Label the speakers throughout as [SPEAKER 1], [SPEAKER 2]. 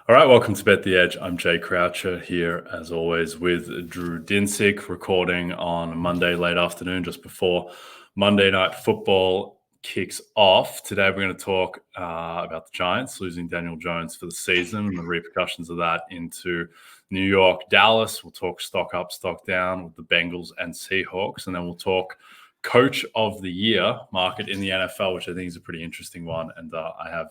[SPEAKER 1] All right, welcome to Bet the Edge. I'm Jay Croucher here, as always, with Drew Dinsick, recording on Monday late afternoon, just before Monday Night Football kicks off. Today, we're going to talk about the Giants losing Daniel Jones for the season and the repercussions of that into New York, Dallas. We'll talk stock up, stock down with the Bengals and Seahawks, and then we'll talk Coach of the Year market in the NFL, which I think is a pretty interesting one. And I have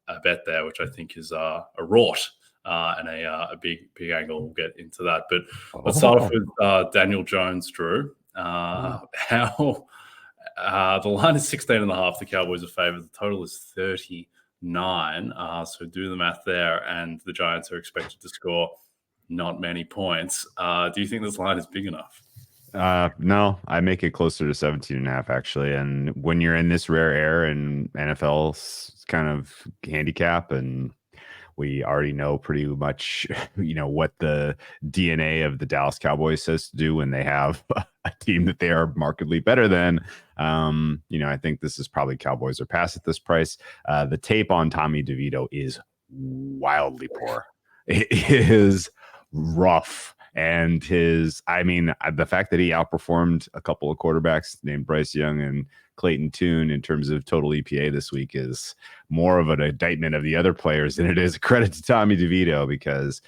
[SPEAKER 1] a bet there, which I think is a rort and a big angle. We'll get into that. But let's start off with Daniel Jones, Drew. How the line is 16.5. The Cowboys are favored. The total is 39. So do the math there. And the Giants are expected to score not many points. Do you think this line is big enough?
[SPEAKER 2] No, I make it closer to 17.5 actually. And when you're in this rare air in NFL's kind of handicap, and we already know pretty much, what the DNA of the Dallas Cowboys says to do when they have a team that they are markedly better than. I think this is probably Cowboys are past at this price. The tape on Tommy DeVito is wildly poor. It is rough. And the fact that he outperformed a couple of quarterbacks named Bryce Young and Clayton Tune in terms of total EPA this week is more of an indictment of the other players than it is a credit to Tommy DeVito, because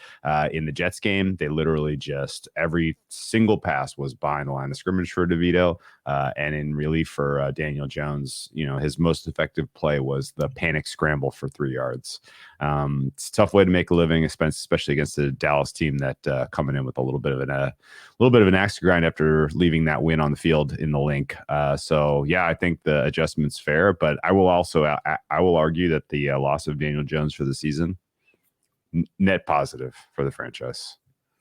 [SPEAKER 2] in the Jets game, they literally just every single pass was behind the line of scrimmage for DeVito. And in relief for Daniel Jones, his most effective play was the panic scramble for 3 yards. It's a tough way to make a living, especially against the Dallas team that coming in with a little bit of an axe to grind after leaving that win on the field in the link. So yeah, I think the adjustment's fair, but I will argue that the loss of Daniel Jones for the season net positive for the franchise.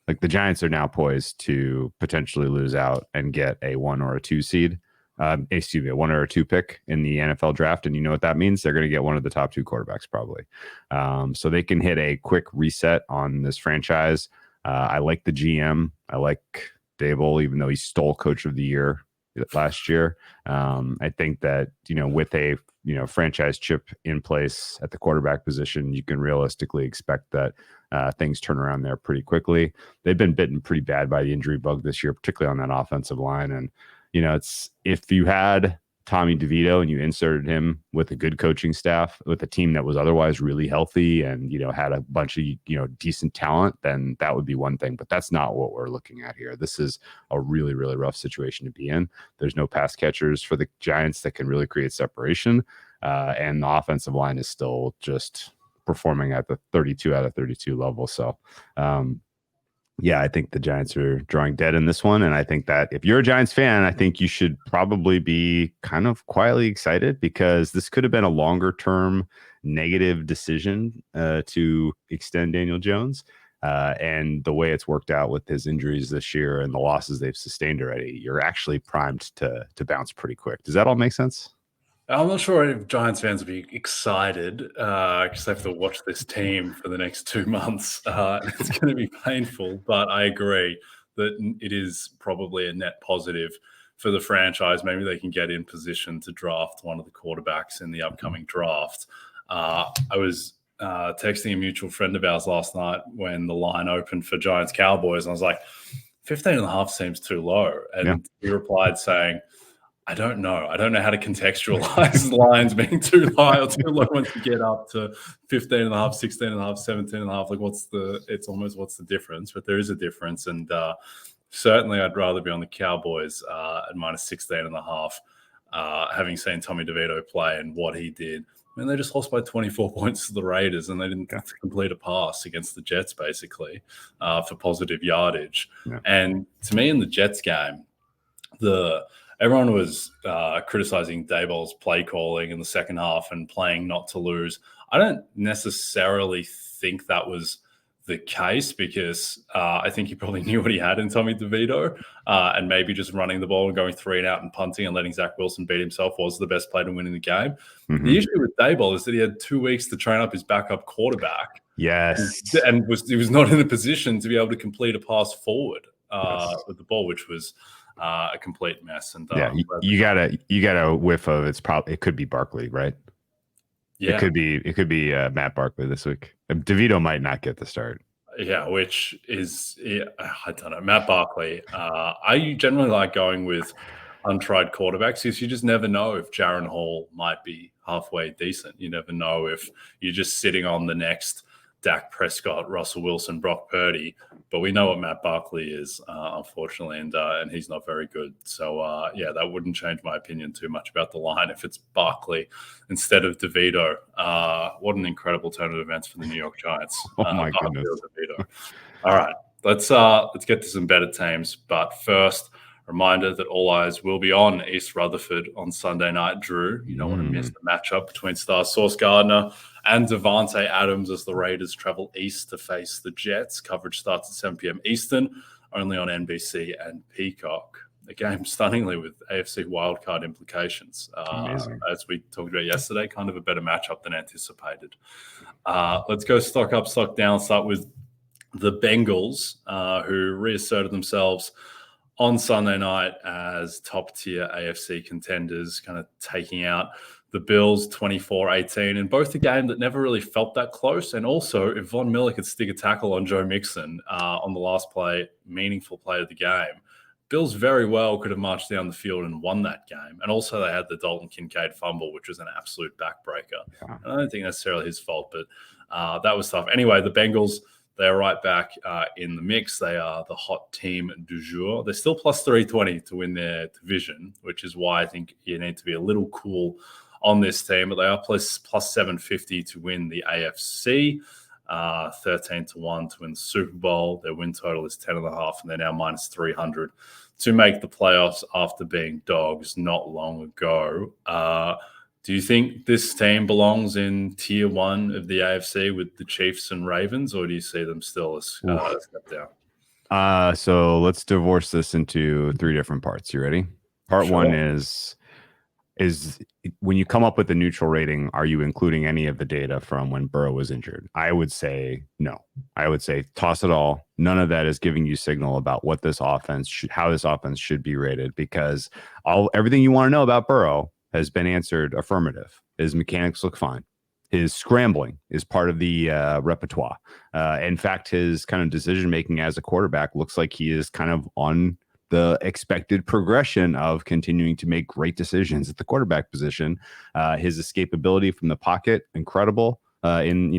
[SPEAKER 2] Like, the Giants are now poised to potentially lose out and get a 1 or a 2 seed. A 1 or a 2 pick in the NFL draft. And you know what that means? They're going to get one of the top 2 quarterbacks probably. So they can hit a quick reset on this franchise. I like the GM. I like Dable, even though he stole Coach of the Year last year. I think that, with a, franchise chip in place at the quarterback position, you can realistically expect that things turn around there pretty quickly. They've been bitten pretty bad by the injury bug this year, particularly on that offensive line. And, it's if you had Tommy DeVito and you inserted him with a good coaching staff, with a team that was otherwise really healthy and, had a bunch of, decent talent, then that would be one thing. But that's not what we're looking at here. This is a really, really rough situation to be in. There's no pass catchers for the Giants that can really create separation. And the offensive line is still just performing at the 32 out of 32 level. So, yeah, I think the Giants are drawing dead in this one. And I think that if you're a Giants fan, I think you should probably be kind of quietly excited, because this could have been a longer term negative decision to extend Daniel Jones. And the way it's worked out with his injuries this year and the losses they've sustained already, you're actually primed to bounce pretty quick. Does that all make sense?
[SPEAKER 1] I'm not sure if Giants fans will be excited because they have to watch this team for the next 2 months. It's going to be painful, but I agree that it is probably a net positive for the franchise. Maybe they can get in position to draft one of the quarterbacks in the upcoming draft. I was texting a mutual friend of ours last night when the line opened for Giants-Cowboys, and I was like, 15.5 seems too low. And he replied saying, I don't know. I don't know how to contextualize lines being too high or too low once you get up to 15.5, 16.5, 17.5. Like, it's almost what's the difference? But there is a difference. And certainly I'd rather be on the Cowboys at minus 16.5, having seen Tommy DeVito play and what he did. I mean, they just lost by 24 points to the Raiders, and they didn't complete a pass against the Jets, basically, for positive yardage. Yeah. And to me, in the Jets game, everyone was criticizing Daboll's play calling in the second half and playing not to lose. I don't necessarily think that was the case, because I think he probably knew what he had in Tommy DeVito, and maybe just running the ball and going 3 and out and punting and letting Zach Wilson beat himself was the best play to win in the game. Mm-hmm. The issue with Daboll is that he had 2 weeks to train up his backup quarterback.
[SPEAKER 2] Yes.
[SPEAKER 1] And he was not in a position to be able to complete a pass forward with the ball, which was a complete mess. And
[SPEAKER 2] you got a whiff of it could be Barkley, right?
[SPEAKER 1] Yeah.
[SPEAKER 2] It could be Matt Barkley this week. DeVito might not get the start.
[SPEAKER 1] Yeah, which is, I don't know, Matt Barkley. I generally like going with untried quarterbacks because you just never know if Jaron Hall might be halfway decent. You never know if you're just sitting on the next Dak Prescott, Russell Wilson, Brock Purdy. But we know what Matt Barkley is, unfortunately, and he's not very good. So, yeah, that wouldn't change my opinion too much about the line if it's Barkley instead of DeVito. What an incredible turn of events for the New York Giants.
[SPEAKER 2] Oh my goodness.
[SPEAKER 1] DeVito. All right, let's get to some better teams. But first, reminder that all eyes will be on East Rutherford on Sunday night. Drew, you don't want to miss the matchup between star Sauce Gardner and Devontae Adams as the Raiders travel east to face the Jets. Coverage starts at 7 p.m. Eastern, only on NBC and Peacock. A game stunningly with AFC wildcard implications. As we talked about yesterday, kind of a better matchup than anticipated. Let's go stock up, stock down. Start with the Bengals, who reasserted themselves on Sunday night as top-tier AFC contenders, kind of taking out the Bills 24-18 in both a game that never really felt that close. And also, if Von Miller could stick a tackle on Joe Mixon on the last play, meaningful play of the game, Bills very well could have marched down the field and won that game. And also they had the Dalton Kincaid fumble, which was an absolute backbreaker. Yeah. And I don't think necessarily his fault, but that was tough. Anyway, the Bengals, they're right back in the mix. They are the hot team du jour. They're still plus 320 to win their division, which is why I think you need to be a little cool on this team. But they are plus 750 to win the AFC, 13 to 1 to win the Super Bowl. Their win total is 10.5, and they're now minus 300 to make the playoffs after being dogs not long ago. Do you think this team belongs in tier 1 of the AFC with the Chiefs and Ravens, or do you see them still as a step down?
[SPEAKER 2] So let's divorce this into 3 different parts. You ready? Part 1 is when you come up with the neutral rating, are you including any of the data from when Burrow was injured? I would say no. I would say toss it all. None of that is giving you signal about what this offense how this offense should be rated, because everything you want to know about Burrow has been answered affirmative. His mechanics look fine. His scrambling is part of the repertoire. In fact, his kind of decision-making as a quarterback looks like he is kind of on the expected progression of continuing to make great decisions at the quarterback position. His escapability from the pocket, incredible. In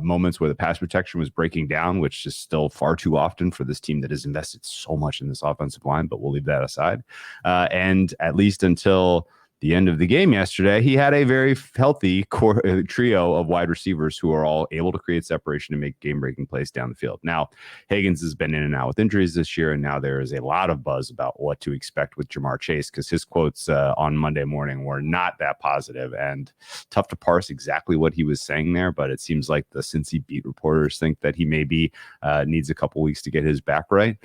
[SPEAKER 2] moments where the pass protection was breaking down, which is still far too often for this team that has invested so much in this offensive line, but we'll leave that aside. And at least until the end of the game yesterday, he had a very healthy trio of wide receivers who are all able to create separation and make game-breaking plays down the field. Now, Higgins has been in and out with injuries this year, and now there is a lot of buzz about what to expect with Jamar Chase, because his quotes on Monday morning were not that positive, and tough to parse exactly what he was saying there, but it seems like the Cincy beat reporters think that he maybe needs a couple weeks to get his back right.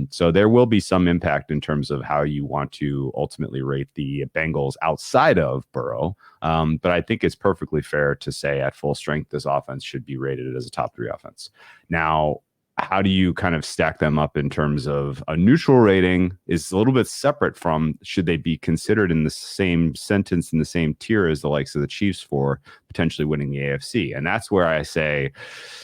[SPEAKER 2] So there will be some impact in terms of how you want to ultimately rate the Bengals outside of Burrow. But I think it's perfectly fair to say at full strength, this offense should be rated as a top 3 offense. Now, how do you kind of stack them up in terms of a neutral rating is a little bit separate from should they be considered in the same sentence in the same tier as the likes of the Chiefs for potentially winning the AFC. And that's where I say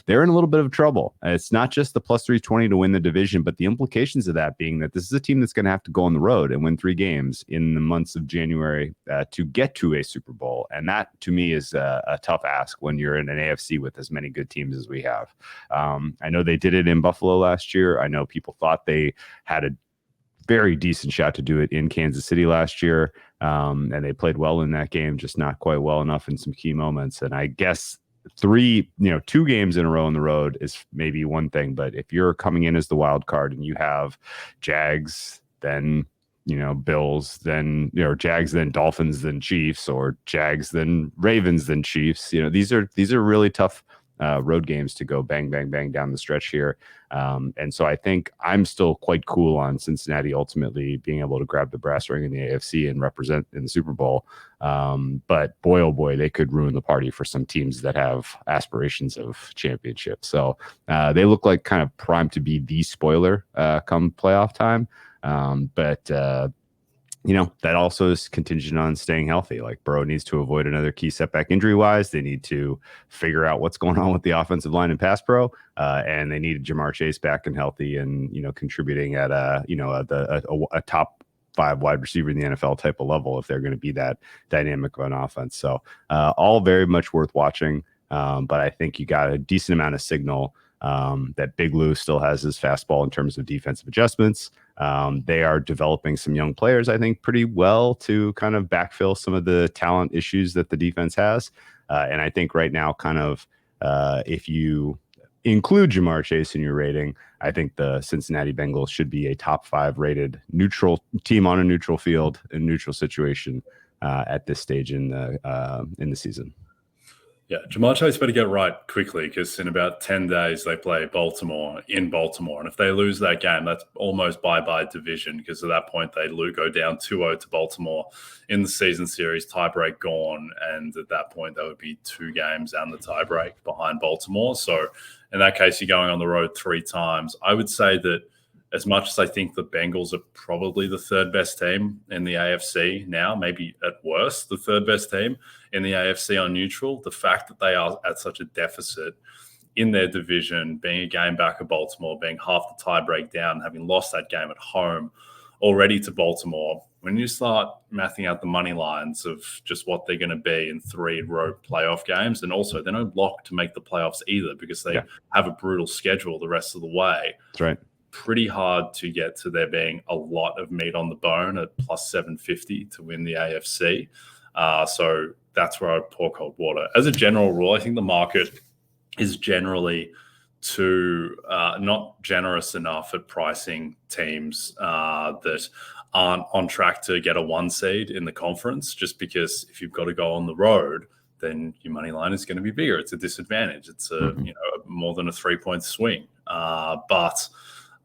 [SPEAKER 2] they're in a little bit of trouble. It's not just the plus 320 to win the division, but the implications of that being that this is a team that's going to have to go on the road and win 3 games in the months of January to get to a Super Bowl. And that to me is a tough ask when you're in an AFC with as many good teams as we have. I know they did it in Buffalo last year. I know people thought they had a very decent shot to do it in Kansas City last year. And they played well in that game, just not quite well enough in some key moments. And I guess 2 games in a row on the road is maybe one thing, but if you're coming in as the wild card and you have Jags, then Bills, then Jags, then Dolphins, then Chiefs, or Jags, then Ravens, then Chiefs, these are really tough road games to go bang, bang, bang down the stretch here. And so I think I'm still quite cool on Cincinnati ultimately being able to grab the brass ring in the AFC and represent in the Super Bowl. But boy, oh boy, they could ruin the party for some teams that have aspirations of championship. So they look like kind of primed to be the spoiler come playoff time. But that also is contingent on staying healthy. Like Burrow needs to avoid another key setback injury wise. They need to figure out what's going on with the offensive line and pass pro. And they need Jamar Chase back and healthy and, contributing at a top 5 wide receiver in the NFL type of level if they're going to be that dynamic of an offense. So all very much worth watching. But I think you got a decent amount of signal that Big Lou still has his fastball in terms of defensive adjustments. They are developing some young players, I think, pretty well to kind of backfill some of the talent issues that the defense has. And I think right now, kind of, if you include Jamar Chase in your rating, I think the Cincinnati Bengals should be a top 5 rated neutral team on a neutral field in neutral situation at this stage in the season.
[SPEAKER 1] Yeah, Jamar Chase better get right quickly because in about 10 days they play Baltimore in Baltimore. And if they lose that game, that's almost bye-bye division because at that point they go down 2-0 to Baltimore in the season series, tiebreak gone. And at that point, there would be 2 games and the tiebreak behind Baltimore. So in that case, you're going on the road 3 times. I would say that as much as I think the Bengals are probably the 3rd best team in the AFC now, maybe at worst, the 3rd best team in the AFC on neutral, the fact that they are at such a deficit in their division, being a game back of Baltimore, being half the tie break down, having lost that game at home already to Baltimore, when you start mathing out the money lines of just what they're going to be in 3 road playoff games, and also they're not locked to make the playoffs either because they have a brutal schedule the rest of the way.
[SPEAKER 2] That's right.
[SPEAKER 1] Pretty hard to get to there being a lot of meat on the bone at plus 750 to win the AFC. So that's where I pour cold water. As a general rule, I think the market is generally too not generous enough at pricing teams that aren't on track to get a 1 seed in the conference, just because if you've got to go on the road, then your money line is going to be bigger. It's a disadvantage. It's a more than a 3-point swing. But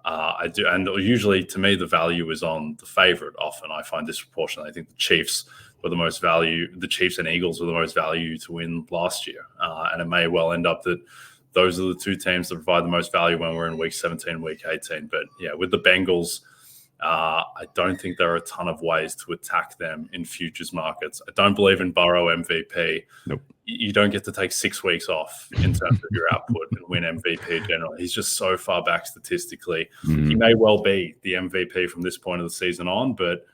[SPEAKER 1] I do, and usually to me the value is on the favorite. Often I find disproportionate. I think the Chiefs were the most value. The Chiefs and Eagles were the most value to win last year, and it may well end up that those are the 2 teams that provide the most value when we're in week 17, week 18. But yeah, with the Bengals, I don't think there are a ton of ways to attack them in futures markets. I don't believe in Burrow MVP.
[SPEAKER 2] Nope.
[SPEAKER 1] You don't get to take 6 weeks off in terms of your output and win MVP generally. He's just so far back statistically. He may well be the MVP from this point of the season on, but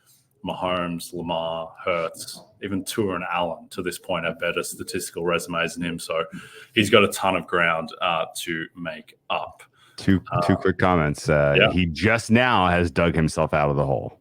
[SPEAKER 1] Mahomes, Lamar, Hurts, even Tua and Allen to this point have better statistical resumes than him. So he's got a ton of ground to make up.
[SPEAKER 2] Two quick comments. He just now has dug himself out of the hole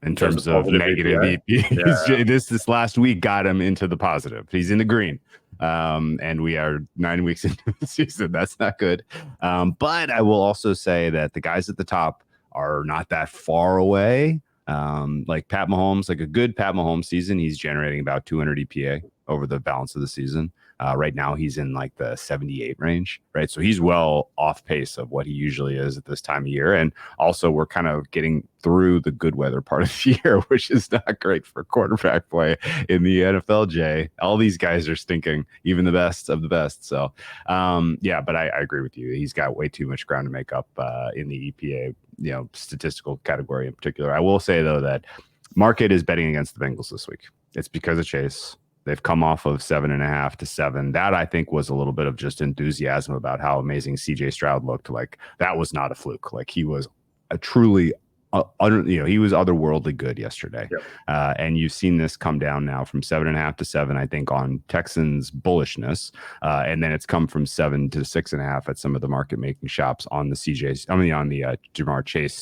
[SPEAKER 2] in terms of negative EPA. This last week got him into the positive. He's in the green. And we are 9 weeks into the season. That's not good. But I will also say that the guys at the top are not that far away. Like Pat Mahomes, like a good Pat Mahomes season, he's generating about 200 EPA over the balance of the season. Right now, he's in like the 78 range, right? So he's well off pace of what he usually is at this time of year. And also, we're kind of getting through the good weather part of the year, which is not great for quarterback play in the NFL, Jay. All these guys are stinking, even the best of the best. So, but I agree with you. He's got way too much ground to make up in the EPA, statistical category in particular. I will say, though, that market is betting against the Bengals this week. It's because of Chase. They've come off of 7.5 to 7. That I think was a little bit of just enthusiasm about how amazing CJ Stroud looked. Like that was not a fluke. Like he was a truly he was otherworldly good yesterday. Yep. And you've seen this come down now from 7.5 to 7, I think, on Texans bullishness. And then it's come from 7 to 6.5 at some of the market making shops on the Jamar Chase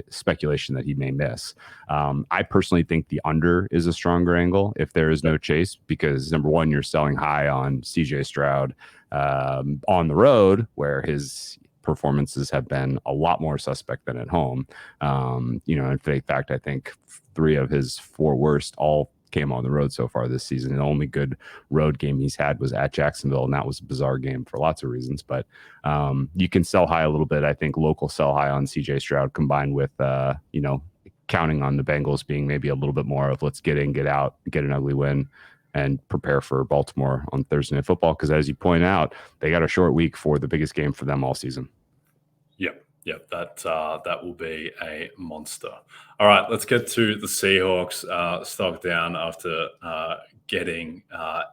[SPEAKER 2] speculation that he may miss. I personally think the under is a stronger angle if there is no Chase, because number one, you're selling high on CJ Stroud on the road where his performances have been a lot more suspect than at home. In fact, I think 3 of his 4 worst all came on the road so far this season. The only good road game he's had was at Jacksonville, and that was a bizarre game for lots of reasons. But you can sell high a little bit. I think local sell high on CJ Stroud combined with, counting on the Bengals being maybe a little bit more of let's get in, get out, get an ugly win, and prepare for Baltimore on Thursday Night Football. Because as you point out, they got a short week for the biggest game for them all season.
[SPEAKER 1] Yep, that will be a monster. All right, let's get to the Seahawks. Stock down after getting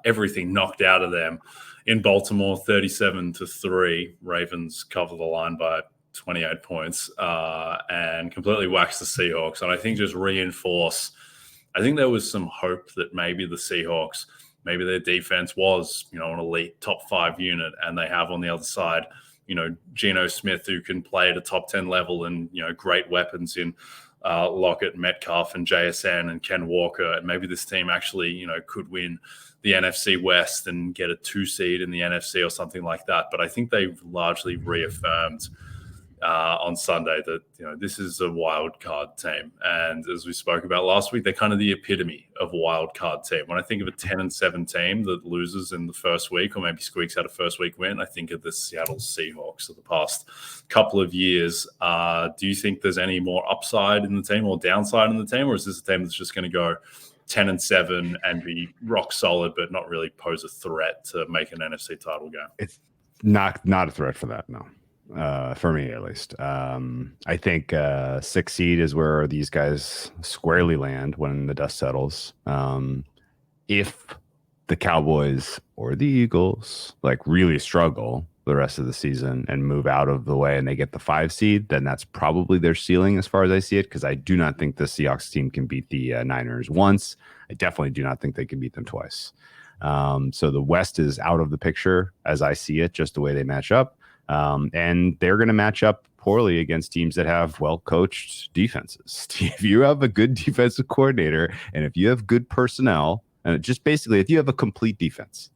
[SPEAKER 1] everything knocked out of them in Baltimore, 37-3. Ravens cover the line by 28 points and completely wax the Seahawks. And I think just reinforce. I think there was some hope that maybe the Seahawks, maybe their defense was, an elite top 5 unit, and they have on the other side, Geno Smith, who can play at a top 10 level, and, great weapons in Lockett, Metcalf, and JSN and Ken Walker. And maybe this team actually, could win the NFC West and get a 2 seed in the NFC or something like that. But I think they've largely reaffirmed on Sunday that this is a wild card team, and as we spoke about last week, they're kind of the epitome of a wild card team. When I think of a 10-7 team that loses in the first week or maybe squeaks out a first week win, I think of the Seattle Seahawks of the past couple of years. Do you think there's any more upside in the team or downside in the team, or is this a team that's just going to go 10-7 and be rock solid but not really pose a threat to make an NFC title game?
[SPEAKER 2] It's not a threat for that, no. For me, at least. I think 6 seed is where these guys squarely land when the dust settles. If the Cowboys or the Eagles really struggle the rest of the season and move out of the way and they get the 5 seed, then that's probably their ceiling as far as I see it, because I do not think the Seahawks team can beat the Niners once. I definitely do not think they can beat them twice. So the West is out of the picture as I see it, just the way they match up. And they're going to match up poorly against teams that have well-coached defenses. If you have a good defensive coordinator and if you have good personnel, and just basically if you have a complete defense,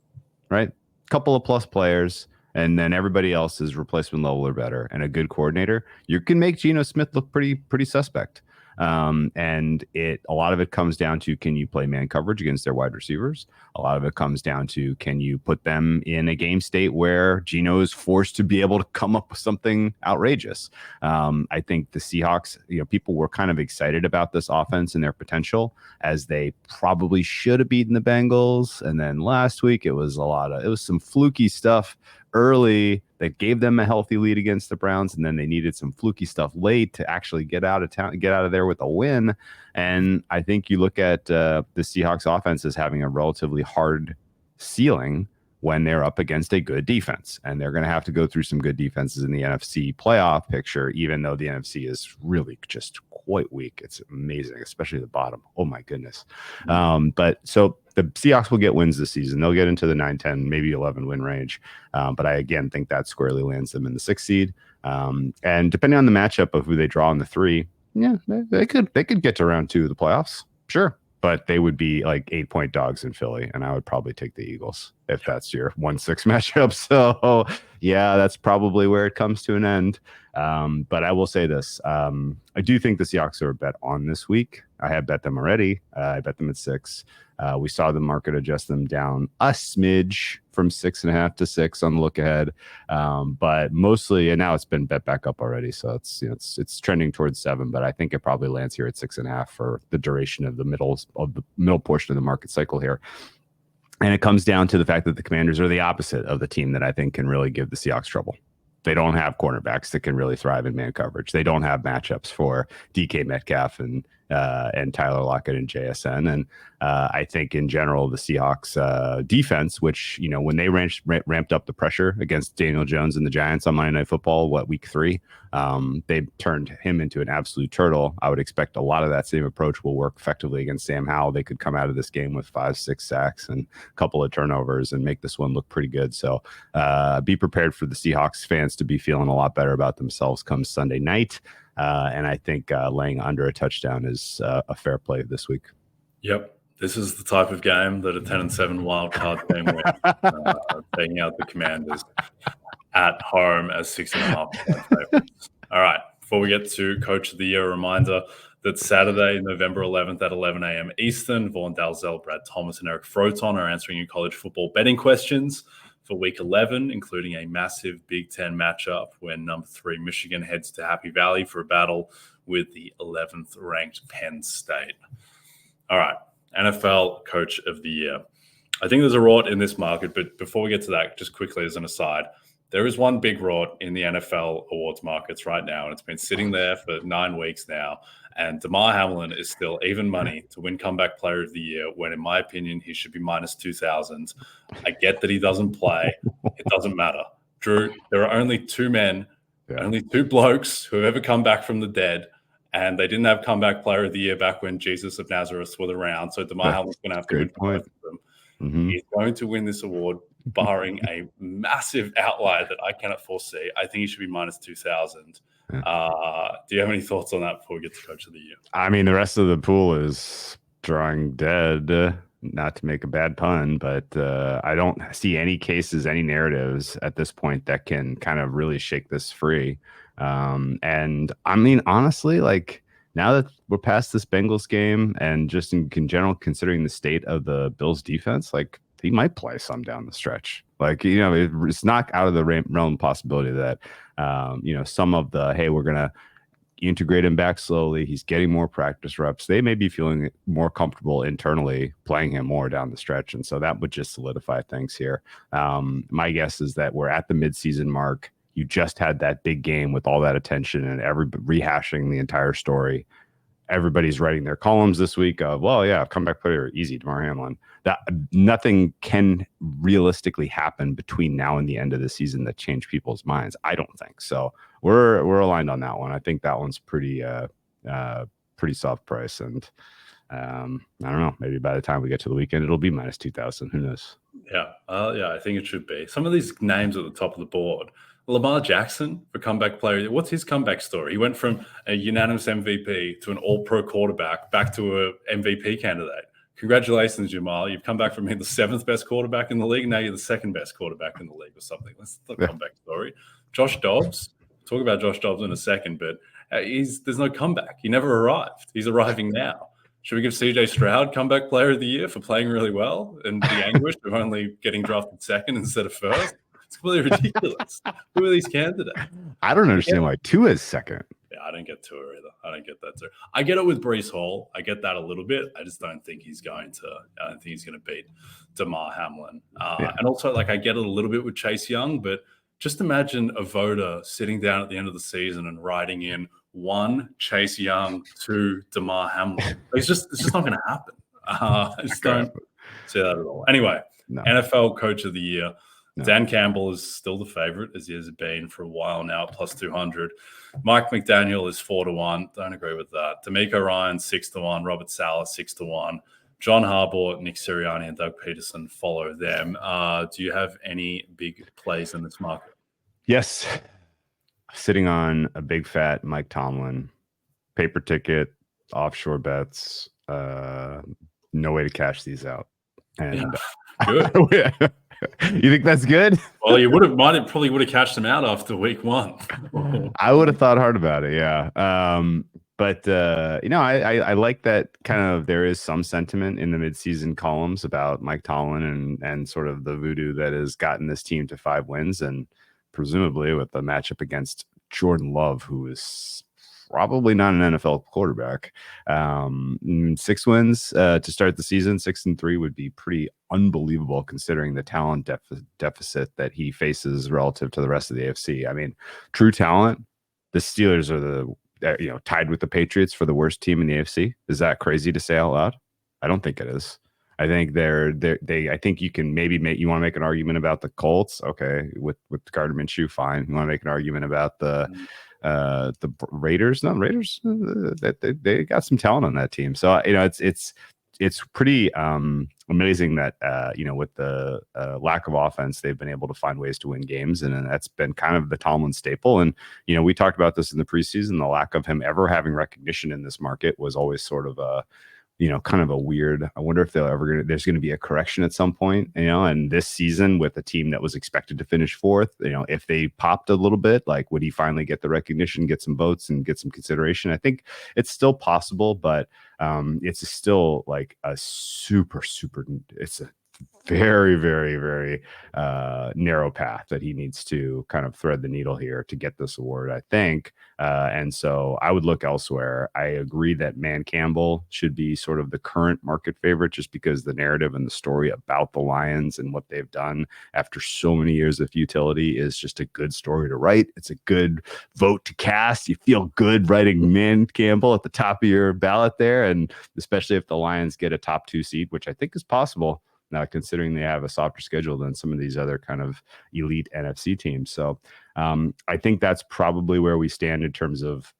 [SPEAKER 2] right? Couple of plus players, and then everybody else is replacement level or better, and a good coordinator, you can make Geno Smith look pretty suspect. And a lot of it comes down to, can you play man coverage against their wide receivers? A lot of it comes down to, can you put them in a game state where Geno is forced to be able to come up with something outrageous? I think the Seahawks, people were kind of excited about this offense and their potential, as they probably should have beaten the Bengals. And then last week it was some fluky stuff early that gave them a healthy lead against the Browns, and then they needed some fluky stuff late to actually get out of there with a win. And I think you look at the Seahawks offense as having a relatively hard ceiling when they're up against a good defense, and they're going to have to go through some good defenses in the NFC playoff picture, even though the NFC is really just quite weak. It's amazing, especially the bottom. Oh my goodness. But so the Seahawks will get wins this season. They'll get into the 9-10, maybe 11 win range. But I, again, think that squarely lands them in the 6 seed. And depending on the matchup of who they draw in the 3, yeah, they could get to round 2 of the playoffs. Sure. But they would be 8-point dogs in Philly, and I would probably take the Eagles if that's your 1-6 matchup. So, yeah, that's probably where it comes to an end. But I will say this. I do think the Seahawks are a bet on this week. I have bet them already. I bet them at 6. We saw the market adjust them down a smidge from 6.5 to 6 on the look ahead. But mostly, and now it's been bet back up already. So it's trending towards 7, but I think it probably lands here at 6.5 for the duration of the middle portion of the market cycle here. And it comes down to the fact that the Commanders are the opposite of the team that I think can really give the Seahawks trouble. They don't have cornerbacks that can really thrive in man coverage. They don't have matchups for DK Metcalf and Tyler Lockett and JSN. And I think in general, the Seahawks defense, which, when they ramped up the pressure against Daniel Jones and the Giants on Monday Night Football, week 3, they turned him into an absolute turtle. I would expect a lot of that same approach will work effectively against Sam Howell. They could come out of this game with 5-6 sacks and a couple of turnovers and make this one look pretty good. So be prepared for the Seahawks fans to be feeling a lot better about themselves come Sunday night. And I think laying under a touchdown is a fair play this week.
[SPEAKER 1] Yep. This is the type of game that a 10-7 wild card team wins, taking out the Commanders at home as 6.5 favorites. All right. Before we get to Coach of the Year, a reminder that Saturday, November 11th at 11 a.m. Eastern, Vaughn Dalzell, Brad Thomas, and Eric Froton are answering your college football betting questions for Week 11, including a massive Big Ten matchup where number 3 Michigan heads to Happy Valley for a battle with the 11th ranked Penn State. All right. NFL Coach of the Year. I think there's a rot in this market, but before we get to that, just quickly as an aside, There is one big rod in the NFL awards markets right now, and it's been sitting there for 9 weeks now. And Damar Hamlin is still even money to win Comeback Player of the Year, when, in my opinion, he should be minus 2,000. I get that he doesn't play. It doesn't matter. Drew, there are only 2 men, only 2 blokes who have ever come back from the dead, and they didn't have Comeback Player of the Year back when Jesus of Nazareth was around. So Damar Hamlin's going to have to win for both of them. Mm-hmm. He's going to win this award, barring a massive outlier that I cannot foresee. I think he should be minus 2,000. Do you have any thoughts on that before we get to Coach of the Year?
[SPEAKER 2] I mean, the rest of the pool is drawing dead, not to make a bad pun, but I don't see any cases, any narratives at this point that can kind of really shake this free. And I mean, honestly, like, now that we're past this Bengals game, and just in general, considering the state of the Bills defense, like, he might play some down the stretch. Like, you know, it's not out of the realm possibility that, you know, some of the, hey, we're going to integrate him back slowly. He's getting more practice reps. They may be feeling more comfortable internally playing him more down the stretch. And so that would just solidify things here. My guess is that we're at the midseason mark. You just had that big game with all that attention and rehashing the entire story. Everybody's writing their columns this week of, well, yeah, comeback player, easy, Damar Hamlin. That nothing can realistically happen between now and the end of the season that change people's minds. I don't think so. We're aligned on that one. I think that one's pretty soft price, and I don't know. Maybe by the time we get to the weekend, it'll be minus 2,000. Who knows?
[SPEAKER 1] Yeah, I think it should be. Some of these names at the top of the board. Lamar Jackson for comeback player. What's his comeback story? He went from a unanimous MVP to an all-pro quarterback back to a MVP candidate. Congratulations, Jamal. You've come back from being the 7th best quarterback in the league. Now you're the 2nd best quarterback in the league or something. That's the comeback story. Josh Dobbs. We'll talk about Josh Dobbs in a second, but there's no comeback. He never arrived. He's arriving now. Should we give CJ Stroud comeback player of the year for playing really well and the anguish of only getting drafted 2nd instead of 1st? It's completely ridiculous. Who are these candidates?
[SPEAKER 2] I don't understand why Tua is 2nd.
[SPEAKER 1] Yeah, I don't get Tua either. I don't get that too. I get it with Breece Hall. I get that a little bit. I just don't think he's going to. I don't think he's going to beat Damar Hamlin. And also, like, I get it a little bit with Chase Young, but just imagine a voter sitting down at the end of the season and writing in 1 Chase Young, 2 Damar Hamlin. It's just not going to happen. I just don't see that at all. Anyway, NFL Coach of the Year. Dan Campbell is still the favorite, as he has been for a while now, plus 200. Mike McDaniel is 4-1. Don't agree with that. D'Amico Ryan, 6-1. Robert Saleh, 6-1. John Harbaugh, Nick Sirianni, and Doug Peterson follow them. Do you have any big plays in this market?
[SPEAKER 2] Yes. Sitting on a big fat Mike Tomlin. Paper ticket, offshore bets. No way to cash these out. And
[SPEAKER 1] good.
[SPEAKER 2] You think that's good?
[SPEAKER 1] Well, you probably would have cashed them out after week 1.
[SPEAKER 2] I would have thought hard about it, yeah. But you know, I like that kind of. There is some sentiment in the midseason columns about Mike Tomlin and sort of the voodoo that has gotten this team to 5 wins, and presumably with the matchup against Jordan Love, who is probably not an NFL quarterback. 6 wins to start the season. 6-3 would be pretty unbelievable considering the talent deficit that he faces relative to the rest of the AFC. I mean, true talent, the Steelers are tied with the Patriots for the worst team in the AFC. Is that crazy to say out loud? I don't think it is. I think I think you can maybe you want to make an argument about the Colts. Okay, with Gardner Minshew, fine. You want to make an argument about the Raiders? No, Raiders, they got some talent on that team. So, you know, it's pretty amazing that with the lack of offense, they've been able to find ways to win games, and that's been kind of the Tomlin staple. And we talked about this in the preseason. The lack of him ever having recognition in this market was always sort of a kind of a weird. I wonder if there's going to be a correction at some point, and this season with a team that was expected to finish 4th, if they popped a little bit, like, would he finally get the recognition, get some votes, and get some consideration? I think it's still possible, but it's still like a super, it's a very, very, very narrow path that he needs to kind of thread the needle here to get this award, I think. And so I would look elsewhere. I agree that Man Campbell should be sort of the current market favorite just because the narrative and the story about the Lions and what they've done after so many years of futility is just a good story to write. It's a good vote to cast. You feel good writing Man Campbell at the top of your ballot there. And especially if the Lions get a top 2 seed, which I think is possible. Now, considering they have a softer schedule than some of these other kind of elite NFC teams. So I think that's probably where we stand in terms of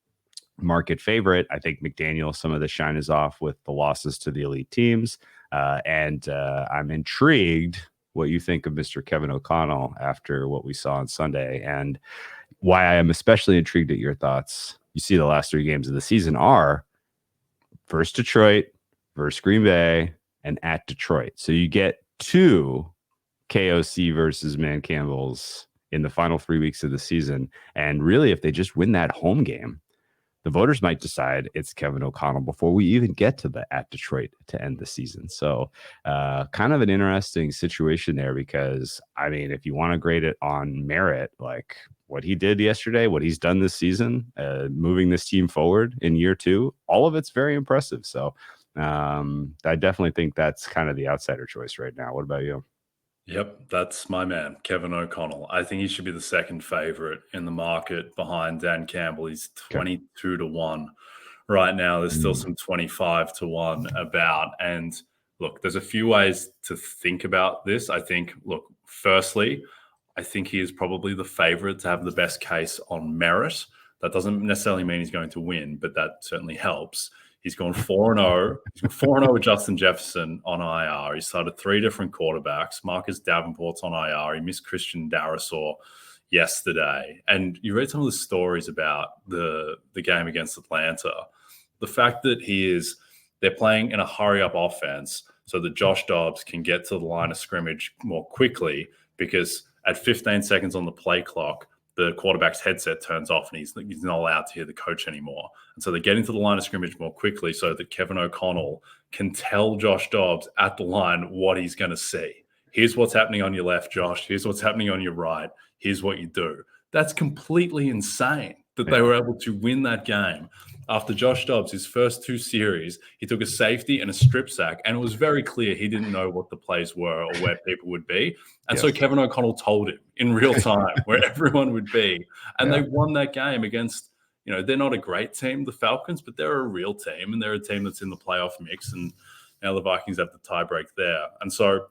[SPEAKER 2] market favorite. I think McDaniel, some of the shine is off with the losses to the elite teams. And I'm intrigued what you think of Mr. Kevin O'Connell after what we saw on Sunday, and why I am especially intrigued at your thoughts. You see the last 3 games of the season are versus Detroit, versus Green Bay, and at Detroit. So you get 2 KOC versus Man Campbells in the final 3 weeks of the season. And really, if they just win that home game, the voters might decide it's Kevin O'Connell before we even get to the at Detroit to end the season. So kind of an interesting situation there, because I mean, if you want to grade it on merit, like what he did yesterday, what he's done this season, moving this team forward in year 2, all of it's very impressive. So I definitely think that's kind of the outsider choice right now. What about you?
[SPEAKER 1] Yep, that's my man, Kevin O'Connell. I think he should be the second favorite in the market behind Dan Campbell. He's 22 to 1 right now. There's still some 25 to 1 about. And look, there's a few ways to think about this. I think, look, firstly, I think he is probably the favorite to have the best case on merit. That doesn't necessarily mean he's going to win, but that certainly helps. He's gone 4-0. He's gone 4-0 with Justin Jefferson on IR. He started 3 different quarterbacks. Marcus Davenport's on IR. He missed Christian Darrisaw yesterday. And you read some of the stories about the game against Atlanta. The fact that they're playing in a hurry-up offense so that Josh Dobbs can get to the line of scrimmage more quickly, because at 15 seconds on the play clock, the quarterback's headset turns off and he's not allowed to hear the coach anymore. And so they're getting to the line of scrimmage more quickly so that Kevin O'Connell can tell Josh Dobbs at the line what he's going to see. Here's what's happening on your left, Josh. Here's what's happening on your right. Here's what you do. That's completely insane that they were able to win that game. After Josh Dobbs, his first 2 series, he took a safety and a strip sack, and it was very clear he didn't know what the plays were or where people would be. And so Kevin O'Connell told him in real time where everyone would be. And they won that game against, they're not a great team, the Falcons, but they're a real team, and they're a team that's in the playoff mix. And now the Vikings have the tiebreak there. And so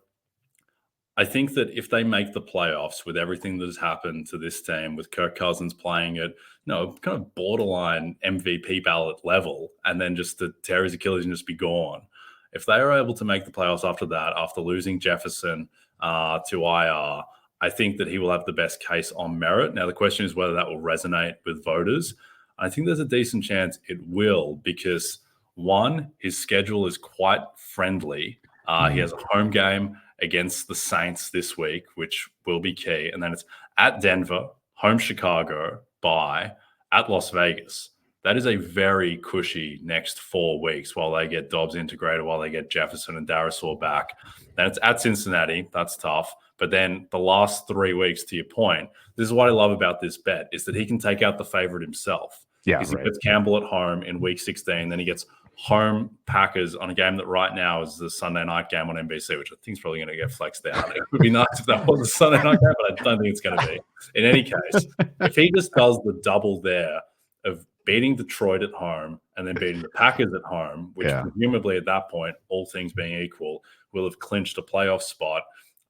[SPEAKER 1] I think that if they make the playoffs with everything that has happened to this team, with Kirk Cousins playing at kind of borderline MVP ballot level, and then just to tear his Achilles and just be gone, if they are able to make the playoffs after that, after losing Jefferson to IR, I think that he will have the best case on merit. Now, the question is whether that will resonate with voters. I think there's a decent chance it will, because, one, his schedule is quite friendly. He has a home game against the Saints this week, which will be key. And then it's at Denver, home Chicago, bye, at Las Vegas. That is a very cushy next 4 weeks while they get Dobbs integrated, while they get Jefferson and Darrisaw back. Then it's at Cincinnati. That's tough. But then the last 3 weeks, to your point, this is what I love about this bet, is that he can take out the favorite himself. Yeah, because he gets Campbell at home in week 16. Then he gets home Packers on a game that right now is the Sunday night game on NBC, which I think is probably going to get flexed out. It would be nice if that was a Sunday night game, but I don't think it's going to be. In any case, if he just does the double there of beating Detroit at home and then beating the Packers at home, which presumably at that point, all things being equal, will have clinched a playoff spot,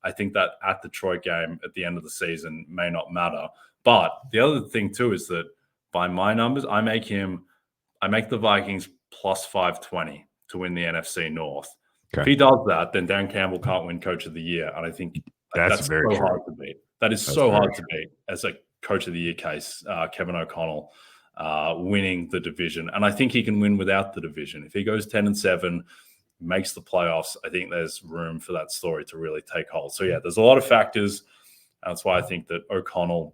[SPEAKER 1] I think that at Detroit game at the end of the season may not matter. But the other thing too is that by my numbers, I make the Vikings plus 520 to win the NFC North. Okay. If he does that, then Dan Campbell can't win Coach of the Year. And I think that's very hard to beat. That is so hard to beat as a Coach of the Year case, Kevin O'Connell winning the division. And I think he can win without the division. If he goes 10-7, makes the playoffs, I think there's room for that story to really take hold. So, yeah, there's a lot of factors. That's why I think that O'Connell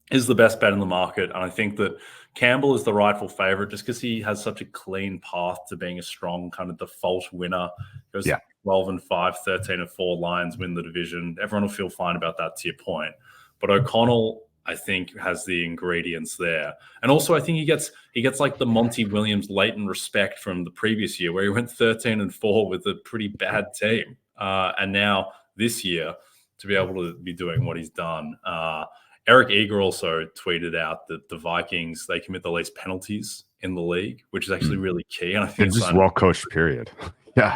[SPEAKER 1] is the best bet in the market. And I think that Campbell is the rightful favorite just because he has such a clean path to being a strong kind of default winner. Goes 12-5, 13-4 Lions win the division. Everyone will feel fine about that, to your point. But O'Connell, I think, has the ingredients there. And also I think he gets like the Monty Williams latent respect from the previous year where he went 13-4 with a pretty bad team. And now this year to be able to be doing what he's done. Eric Eager also tweeted out that the Vikings, they commit the least penalties in the league, which is actually really key. And I think
[SPEAKER 2] they're just well coached, period. Yeah.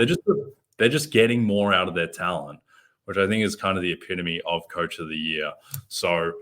[SPEAKER 1] They're just getting more out of their talent, which I think is kind of the epitome of Coach of the Year. So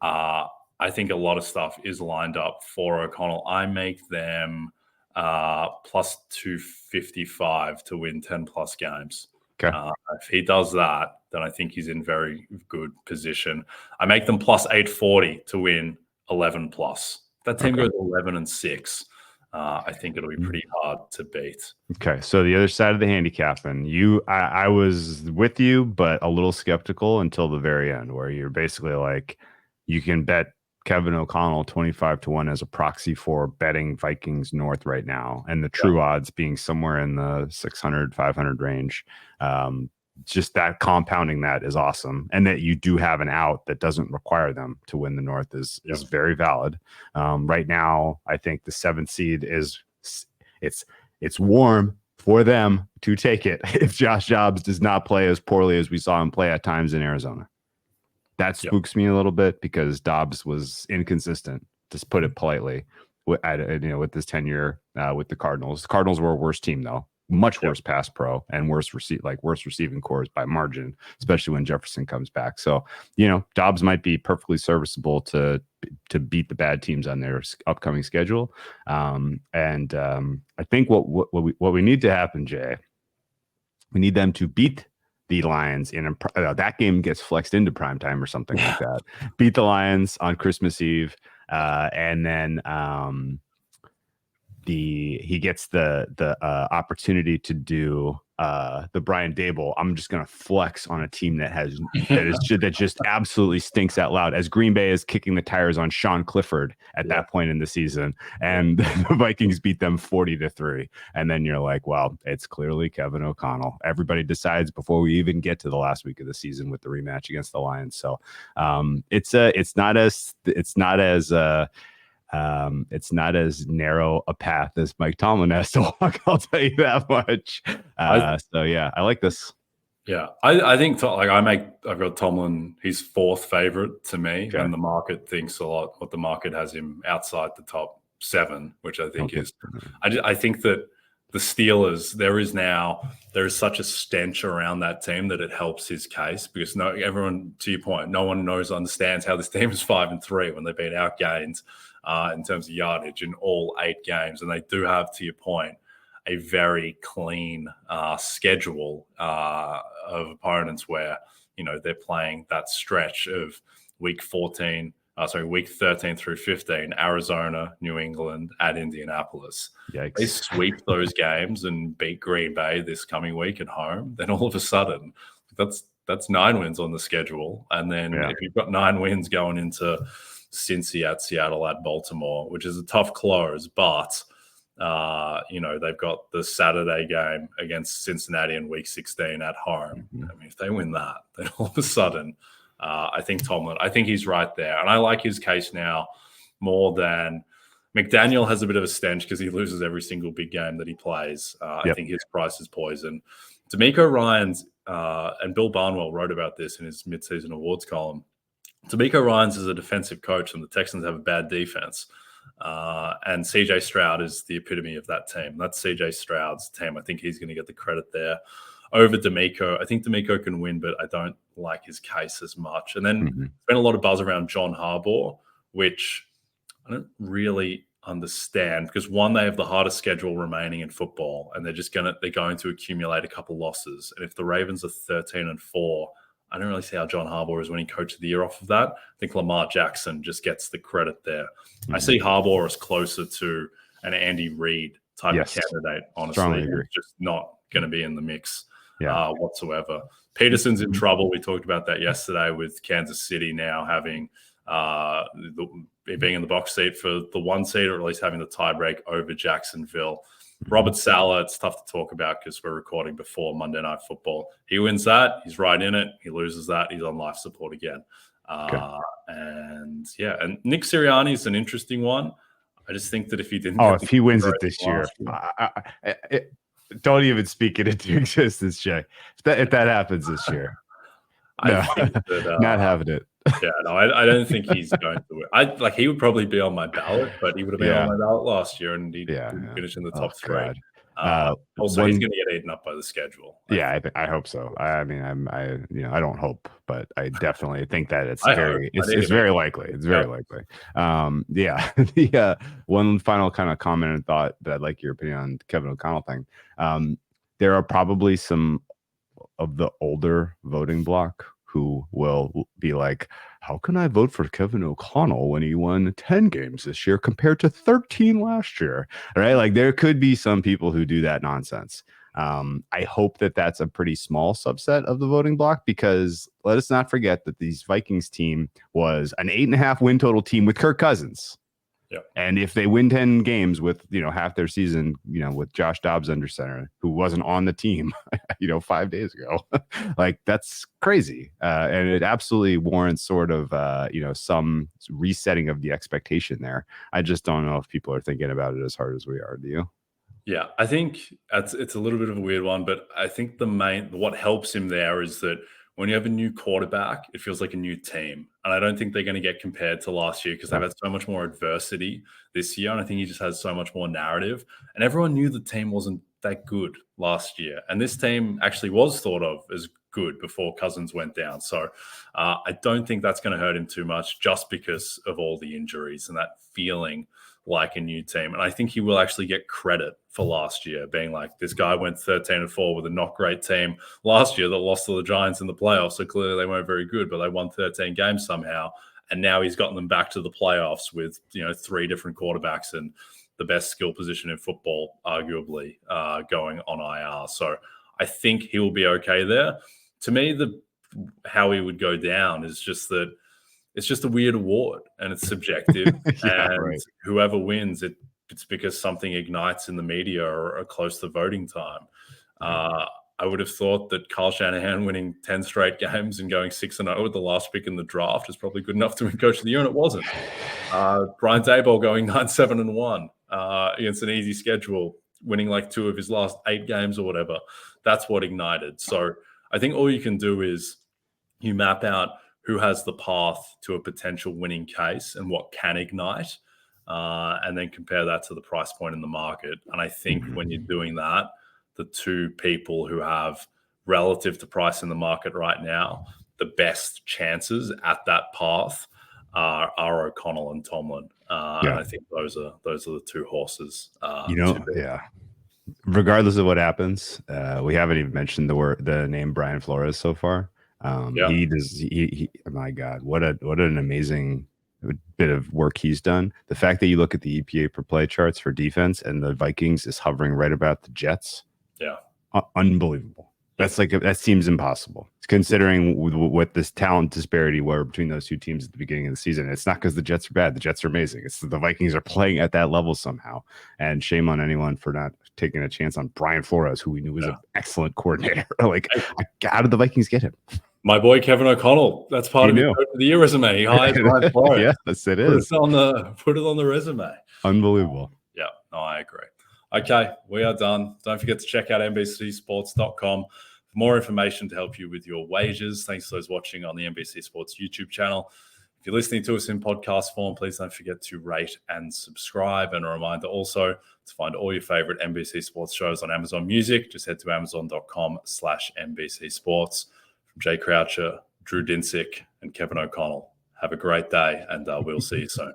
[SPEAKER 1] I think a lot of stuff is lined up for O'Connell. I make them plus 255 to win 10 plus games.
[SPEAKER 2] Okay.
[SPEAKER 1] If he does that, then I think he's in very good position. I make them plus 840 to win 11 plus. If that team goes 11-6. I think it'll be pretty hard to beat.
[SPEAKER 2] Okay, so the other side of the handicap, and I was with you, but a little skeptical until the very end, where you're basically like, you can bet Kevin O'Connell 25-1 as a proxy for betting Vikings North right now, and the true odds being somewhere in the 600, 500 range. Just that compounding that is awesome, and that you do have an out that doesn't require them to win the North is very valid. Right now, I think the 7th seed it's warm for them to take it if Josh Dobbs does not play as poorly as we saw him play at times in Arizona. That spooks me a little bit because Dobbs was inconsistent, to put it politely, with this tenure with the Cardinals. The Cardinals were a worse team, though. Much worse pass pro and worse receiving cores by margin, especially when Jefferson comes back. So, Dobbs might be perfectly serviceable to beat the bad teams on their upcoming schedule. I think what we need to happen, Jay, we need them to beat the Lions that game gets flexed into primetime or something like that. Beat the Lions on Christmas Eve, and then he gets the opportunity to do the Brian Dable. I'm just gonna flex on a team that just absolutely stinks out loud, as Green Bay is kicking the tires on Sean Clifford at that point in the season, and the Vikings beat them 40-3. And then you're like, well, it's clearly Kevin O'Connell. Everybody decides before we even get to the last week of the season with the rematch against the Lions. So it's not as narrow a path as Mike Tomlin has to walk. I'll tell you that much. I like this.
[SPEAKER 1] Yeah, I think I've got Tomlin. He's 4th favorite to me, and the market thinks a lot. What the market has him outside the top 7, which I think is. I think that the Steelers, there is such a stench around that team that it helps his case, because everyone, to your point, no one understands how this team is 5-3 when they've been outgained in terms of yardage in all 8 games. And they do have, to your point, a very clean schedule of opponents where, they're playing that stretch of week 13 through 15, Arizona, New England, at Indianapolis.
[SPEAKER 2] Yikes.
[SPEAKER 1] They sweep those games and beat Green Bay this coming week at home. Then all of a sudden, that's 9 wins on the schedule. And then if you've got 9 wins going into Cincy, at Seattle, at Baltimore, which is a tough close, but they've got the Saturday game against Cincinnati in week 16 at home. I mean, if they win that, then all of a sudden, I think Tomlin, he's right there. And I like his case now more than McDaniel. Has a bit of a stench because he loses every single big game that he plays. I think his price is poison. D'Amico Ryans and Bill Barnwell wrote about this in his midseason awards column. D'Amico Ryans is a defensive coach, and the Texans have a bad defense. And CJ Stroud is the epitome of that team. That's CJ Stroud's team. I think he's going to get the credit there over D'Amico. I think D'Amico can win, but I don't like his case as much. And then there's been a lot of buzz around John Harbaugh, which I don't really understand, because one, they have the hardest schedule remaining in football, and they're going to accumulate a couple losses. And if the Ravens are 13-4, I don't really see how John Harbaugh is winning Coach of the Year off of that. I think Lamar Jackson just gets the credit there. I see Harbaugh as closer to an Andy Reid type of candidate, honestly. He's just not going to be in the mix whatsoever. Peterson's in trouble. We talked about that yesterday with Kansas City now having being in the box seat for the 1 seed, or at least having the tiebreak over Jacksonville. Robert Saleh, it's tough to talk about because we're recording before Monday Night Football. He wins that, he's right in it. He loses that, he's on life support again. And Nick Sirianni is an interesting one. I just think that if he didn't,
[SPEAKER 2] if he wins it this year, don't even speak it into existence, Jay. If that happens this year,
[SPEAKER 1] I think that,
[SPEAKER 2] not having it.
[SPEAKER 1] Yeah, no, I don't think he's going to win. He would probably be on my ballot, but he would have been on my ballot last year, and he didn't finish in the top three. Also, he's going to get eaten up by the schedule.
[SPEAKER 2] I hope so. I mean, I don't hope, but I definitely think that it's very likely. It's very likely. The one final kind of comment and thought that I'd like your opinion on Kevin O'Connell thing. There are probably some of the older voting bloc who will be like, how can I vote for Kevin O'Connell when he won 10 games this year compared to 13 last year? Right? Like, there could be some people who do that nonsense. I hope that that's a pretty small subset of the voting bloc, because let us not forget that these Vikings team was an 8.5 win total team with Kirk Cousins.
[SPEAKER 1] Yep.
[SPEAKER 2] And if they win 10 games with, half their season, with Josh Dobbs under center, who wasn't on the team, 5 days ago, like, that's crazy. And it absolutely warrants sort of, some resetting of the expectation there. I just don't know if people are thinking about it as hard as we are. Do you?
[SPEAKER 1] Yeah, I think it's a little bit of a weird one, but I think what helps him there is that when you have a new quarterback, it feels like a new team. And I don't think they're going to get compared to last year because they've had so much more adversity this year. And I think he just has so much more narrative. And everyone knew the team wasn't that good last year. And this team actually was thought of as good before Cousins went down. So I don't think that's going to hurt him too much just because of all the injuries and that feeling like a new team. And I think he will actually get credit for last year, being like, this guy went 13-4 with a not great team last year that lost to the Giants in the playoffs. So clearly they weren't very good, but they won 13 games somehow. And now he's gotten them back to the playoffs with, 3 different quarterbacks and the best skill position in football, arguably, going on IR. So I think he will be okay there. To me, how he would go down is just that it's just a weird award and it's subjective. Whoever wins, it's because something ignites in the media or close to voting time. I would have thought that Kyle Shanahan winning 10 straight games and going 6-0 with the last pick in the draft is probably good enough to win Coach of the Year, and it wasn't. Brian Daboll going 9-7-1 against an easy schedule, winning like 2 of his last 8 games or whatever. That's what ignited. So I think all you can do is you map out who has the path to a potential winning case and what can ignite, and then compare that to the price point in the market. And I think when you're doing that, the 2 people who have, relative to price in the market right now, the best chances at that path are O'Connell and Tomlin. And I think those are the 2 horses.
[SPEAKER 2] Regardless of what happens, we haven't even mentioned the name Brian Flores so far. He my God, what an amazing bit of work he's done. The fact that you look at the EPA per play charts for defense and the Vikings is hovering right about the Jets. Unbelievable. That seems impossible considering what this talent disparity were between those 2 teams at the beginning of the season. It's not because the Jets are bad. The Jets are amazing. It's the Vikings are playing at that level somehow. And shame on anyone for not taking a chance on Brian Flores, who we knew was an excellent coordinator. How did the Vikings get him?
[SPEAKER 1] My boy Kevin O'Connell. That's part of the year resume. He hired Brian Flores.
[SPEAKER 2] Yes, it is.
[SPEAKER 1] Put it on the resume.
[SPEAKER 2] Unbelievable.
[SPEAKER 1] I agree. Okay, we are done. Don't forget to check out NBCSports.com for more information to help you with your wagers. Thanks to those watching on the NBC Sports YouTube channel. If you're listening to us in podcast form, please don't forget to rate and subscribe. And a reminder also to find all your favorite NBC Sports shows on Amazon Music. Just head to amazon.com/NBC Sports. From Jay Croucher, Drew Dinsick, and Kevin O'Connell. Have a great day, and we'll see you soon.